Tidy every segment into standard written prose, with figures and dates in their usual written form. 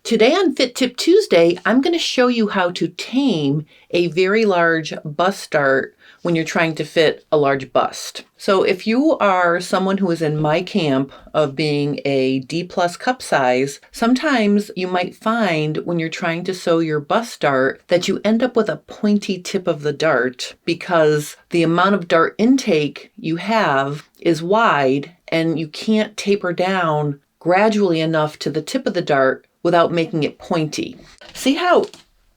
Today on Fit Tip Tuesday, I'm going to show you how to tame a very large bust dart when you're trying to fit a large bust. So if you are someone who is in my camp of being a D+ cup size, sometimes you might find when you're trying to sew your bust dart that you end up with a pointy tip of the dart because the amount of dart intake you have is wide and you can't taper down gradually enough to the tip of the dart without making it pointy. See how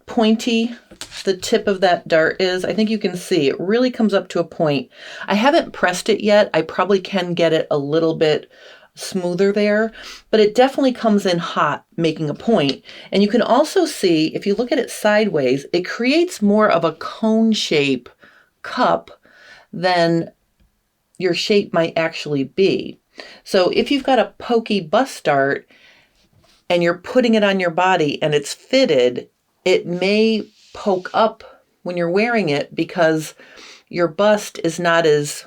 pointy the tip of that dart is? I think you can see it really comes up to a point. I haven't pressed it yet. I probably can get it a little bit smoother there, but it definitely comes in hot, making a point. And you can also see, if you look at it sideways, it creates more of a cone shape cup than your shape might actually be. So if you've got a pokey bust dart and you're putting it on your body and it's fitted, it may poke up when you're wearing it because your bust is not as,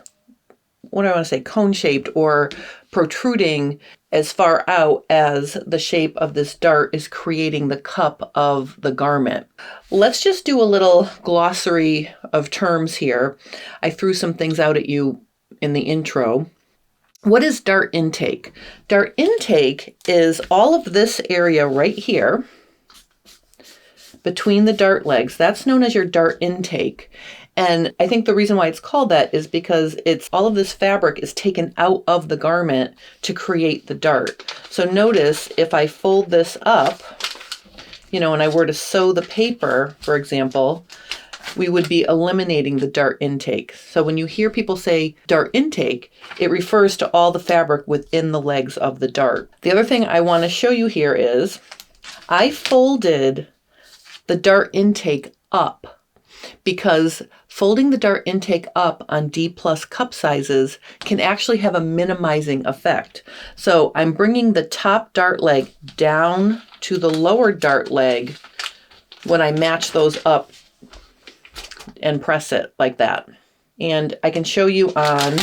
what do I want to say, cone-shaped or protruding as far out as the shape of this dart is creating the cup of the garment. Let's just do a little glossary of terms here. I threw some things out at you in the intro. What is dart intake? Dart intake is all of this area right here between the dart legs. That's known as your dart intake. And I think the reason why it's called that is because it's all of this fabric is taken out of the garment to create the dart. So notice if I fold this up, and I were to sew the paper, for example, we would be eliminating the dart intake. So when you hear people say dart intake, it refers to all the fabric within the legs of the dart. The other thing I want to show you here is I folded the dart intake up because folding the dart intake up on D+ cup sizes can actually have a minimizing effect. So I'm bringing the top dart leg down to the lower dart leg when I match those up and press it like that. And I can show you on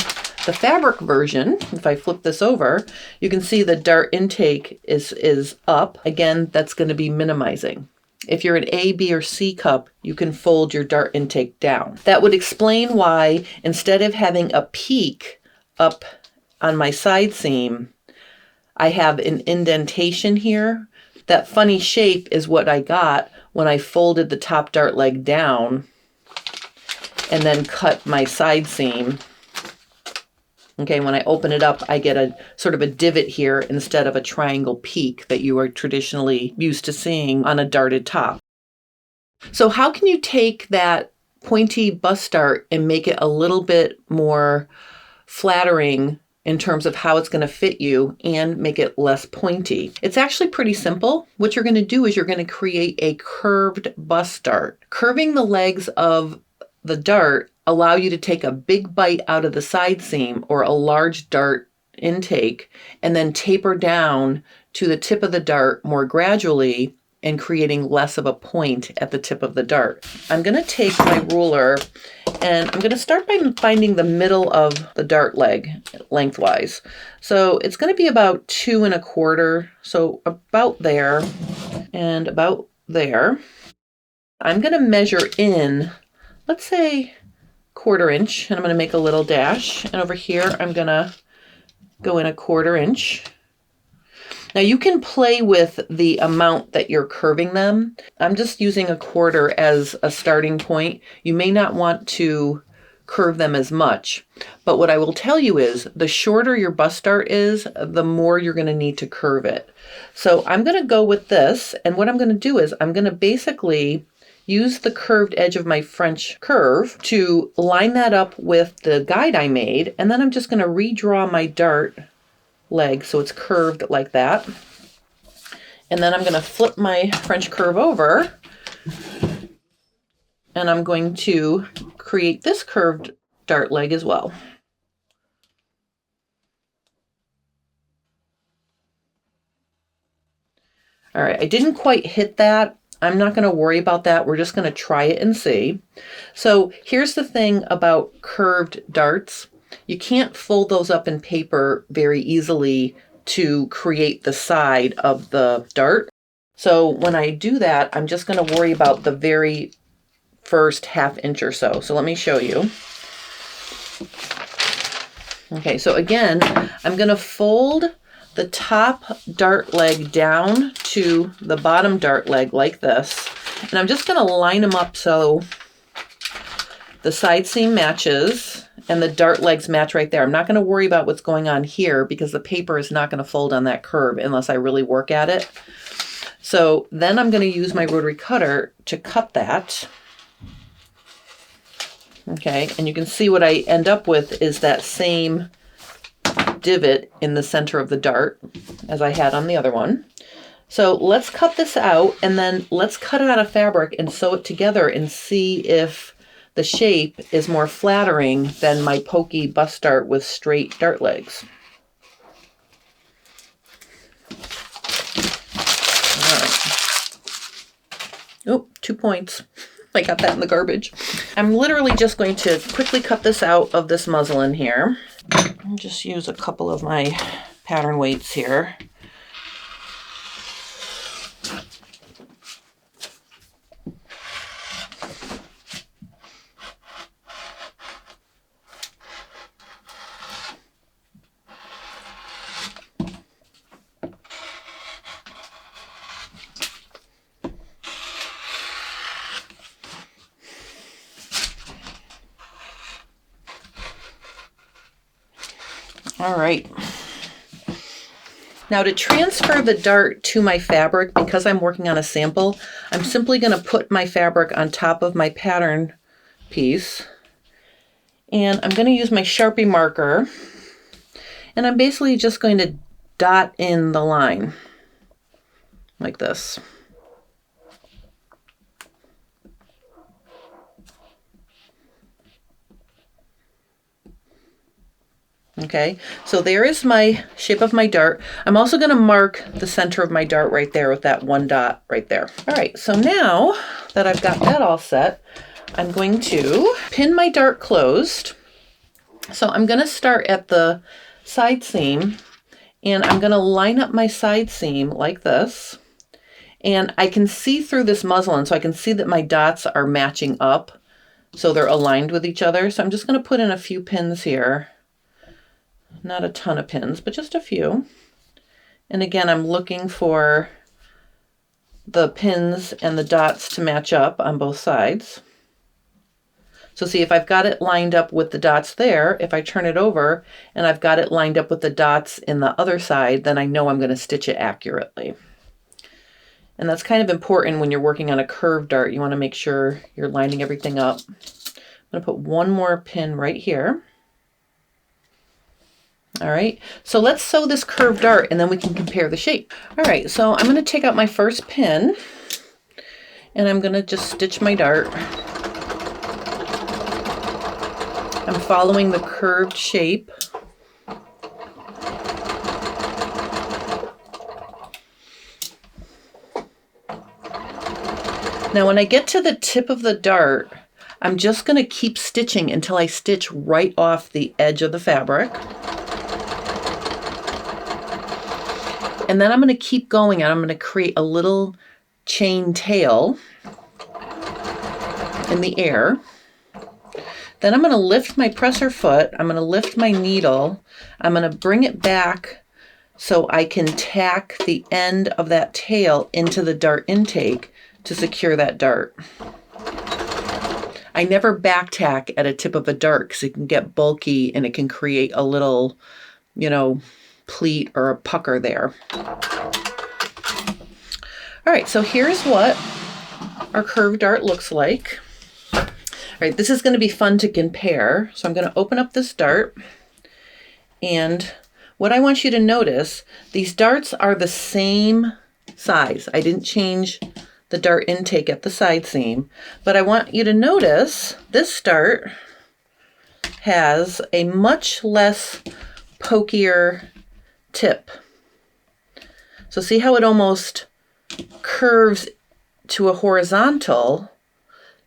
the fabric version, if I flip this over, you can see the dart intake is up. Again, that's going to be minimizing. If you're an A, B, or C cup, you can fold your dart intake down. That would explain why instead of having a peak up on my side seam, I have an indentation here. That funny shape is what I got when I folded the top dart leg down and then cut my side seam. Okay, when I open it up, I get a sort of a divot here instead of a triangle peak that you are traditionally used to seeing on a darted top. So how can you take that pointy bust dart and make it a little bit more flattering in terms of how it's going to fit you and make it less pointy? It's actually pretty simple. What you're going to do is you're going to create a curved bust dart. Curving the legs of the dart allow you to take a big bite out of the side seam or a large dart intake and then taper down to the tip of the dart more gradually and creating less of a point at the tip of the dart. I'm going to take my ruler and I'm going to start by finding the middle of the dart leg lengthwise. So it's going to be about 2 1/4, so about there and about there. I'm going to measure in, let's say, 1/4 inch, and I'm going to make a little dash. And over here, I'm going to go in 1/4 inch. Now you can play with the amount that you're curving them. I'm just using 1/4 as a starting point. You may not want to curve them as much, but what I will tell you is the shorter your bust dart is, the more you're going to need to curve it. So I'm going to go with this, and what I'm going to do is I'm going to basically use the curved edge of my French curve to line that up with the guide I made, and then I'm just going to redraw my dart leg so it's curved like that. And then I'm going to flip my French curve over, and I'm going to create this curved dart leg as well. All right, I didn't quite hit that. I'm not going to worry about that. We're just going to try it and see. So here's the thing about curved darts. You can't fold those up in paper very easily to create the side of the dart. So when I do that, I'm just going to worry about the very first ½ inch or so. So let me show you. Okay, so again, I'm going to fold the top dart leg down to the bottom dart leg like this. And I'm just going to line them up so the side seam matches and the dart legs match right there. I'm not going to worry about what's going on here because the paper is not going to fold on that curve unless I really work at it. So then I'm going to use my rotary cutter to cut that. Okay, and you can see what I end up with is that same divot in the center of the dart as I had on the other one. So let's cut this out and then let's cut it out of fabric and sew it together and see if the shape is more flattering than my pokey bust dart with straight dart legs. All right. Oh, 2 points. I got that in the garbage. I'm literally just going to quickly cut this out of this muslin here. I'll just use a couple of my pattern weights here. All right. Now to transfer the dart to my fabric, because I'm working on a sample, I'm simply going to put my fabric on top of my pattern piece. And I'm going to use my Sharpie marker. And I'm basically just going to dot in the line like this. Okay, so there is my shape of my dart. I'm also going to mark the center of my dart right there with that one dot right there. All right, so now that I've got that all set, I'm going to pin my dart closed. So I'm going to start at the side seam and I'm going to line up my side seam like this. And I can see through this muslin, so I can see that my dots are matching up. So they're aligned with each other. So I'm just going to put in a few pins here. Not a ton of pins, but just a few. And again, I'm looking for the pins and the dots to match up on both sides. So see, if I've got it lined up with the dots there, if I turn it over and I've got it lined up with the dots in the other side, then I know I'm going to stitch it accurately. And that's kind of important when you're working on a curved dart. You want to make sure you're lining everything up. I'm going to put one more pin right here. All right, so let's sew this curved dart and then we can compare the shape. All right, so I'm going to take out my first pin and I'm going to just stitch my dart. I'm following the curved shape. Now when I get to the tip of the dart, I'm just going to keep stitching until I stitch right off the edge of the fabric. And then I'm going to keep going and I'm going to create a little chain tail in the air. Then I'm going to lift my presser foot. I'm going to lift my needle. I'm going to bring it back so I can tack the end of that tail into the dart intake to secure that dart. I never back tack at a tip of a dart because it can get bulky and it can create a little, pleat or a pucker there. All right, so here's what our curved dart looks like. All right, this is going to be fun to compare. So I'm going to open up this dart, and what I want you to notice, these darts are the same size. I didn't change the dart intake at the side seam, but I want you to notice this dart has a much less pokier tip. So see how it almost curves to a horizontal,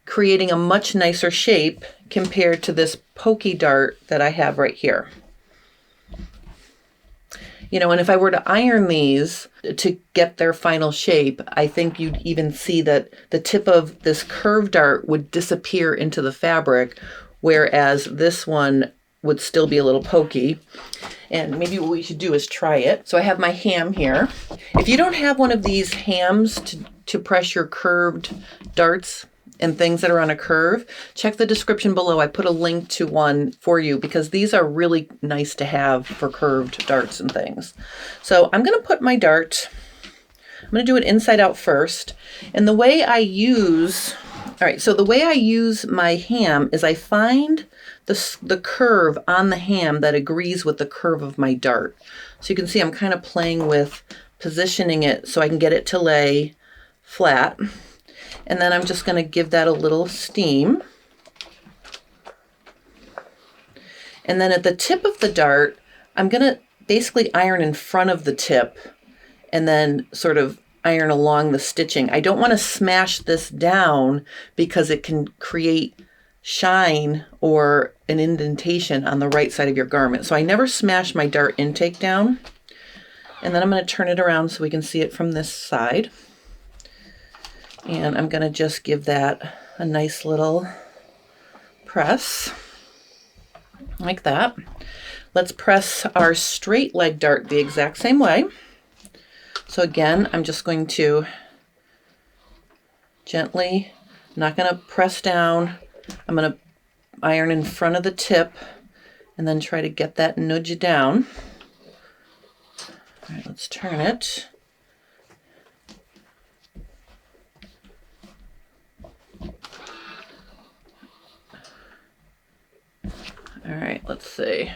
creating a much nicer shape compared to this pokey dart that I have right here. You know, and if I were to iron these to get their final shape, I think you'd even see that the tip of this curved dart would disappear into the fabric, whereas this one would still be a little pokey. And maybe what we should do is try it. So I have my ham here. If you don't have one of these hams to press your curved darts and things that are on a curve, check the description below. I put a link to one for you because these are really nice to have for curved darts and things. So I'm going to put my dart, I'm going to do it inside out first. And the way I use, the way I use my ham is I find the curve on the ham that agrees with the curve of my dart. So you can see I'm kind of playing with positioning it so I can get it to lay flat. And then I'm just going to give that a little steam. And then at the tip of the dart, I'm going to basically iron in front of the tip and then sort of iron along the stitching. I don't want to smash this down because it can create shine or an indentation on the right side of your garment. So I never smash my dart intake down. And then I'm going to turn it around so we can see it from this side. And I'm going to just give that a nice little press like that. Let's press our straight leg dart the exact same way. So again, I'm just going to gently, not going to press down. I'm going to iron in front of the tip and then try to get that nudge down. All right, let's turn it. All right, let's see.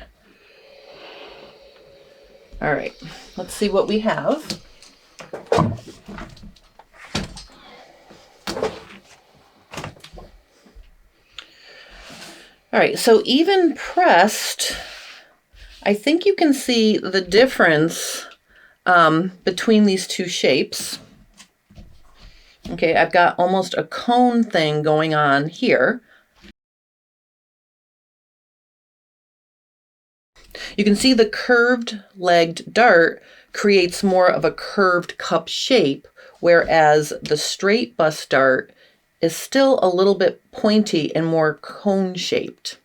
All right, let's see what we have. All right, so even pressed, I think you can see the difference between these two shapes. Okay, I've got almost a cone thing going on here. You can see the curved legged dart creates more of a curved cup shape, whereas the straight bust dart is still a little bit pointy and more cone shaped.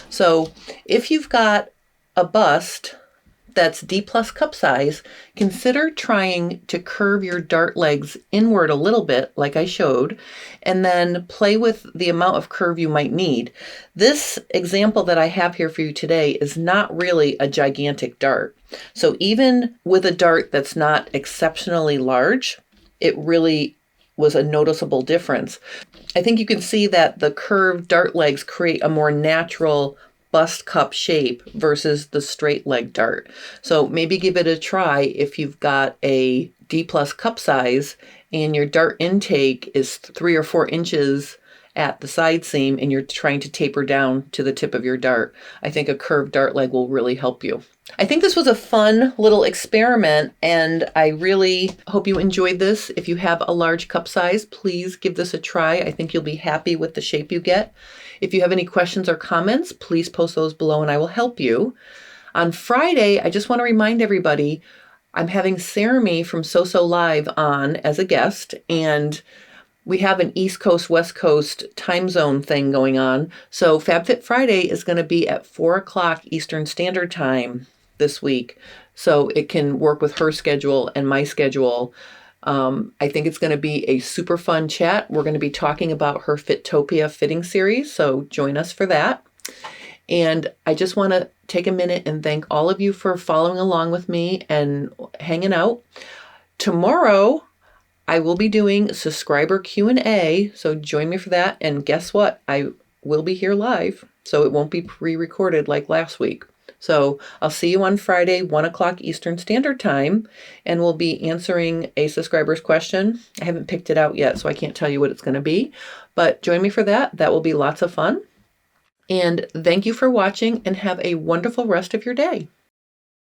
So if you've got a bust that's D plus cup size, consider trying to curve your dart legs inward a little bit, like I showed, and then play with the amount of curve you might need. This example that I have here for you today is not really a gigantic dart. So even with a dart that's not exceptionally large, it really was a noticeable difference. I think you can see that the curved dart legs create a more natural bust cup shape versus the straight leg dart. So maybe give it a try if you've got a D plus cup size and your dart intake is 3 or 4 inches at the side seam and you're trying to taper down to the tip of your dart. I think a curved dart leg will really help you. I think this was a fun little experiment and I really hope you enjoyed this. If you have a large cup size, please give this a try. I think you'll be happy with the shape you get. If you have any questions or comments, please post those below and I will help you. On Friday, I just want to remind everybody, I'm having Sarami from SewSewLive on as a guest, and we have an East Coast, West Coast time zone thing going on. So Fab Fit Friday is going to be at 4 o'clock Eastern Standard Time this week. So it can work with her schedule and my schedule. I think it's going to be a super fun chat. We're going to be talking about her Fittopia fitting series. So join us for that. And I just want to take a minute and thank all of you for following along with me and hanging out. Tomorrow, I will be doing subscriber Q&A, so join me for that. And guess what? I will be here live, so it won't be pre-recorded like last week. So I'll see you on Friday, 1 o'clock Eastern Standard Time, and we'll be answering a subscriber's question. I haven't picked it out yet, so I can't tell you what it's going to be, but join me for that. That will be lots of fun. And thank you for watching, and have a wonderful rest of your day.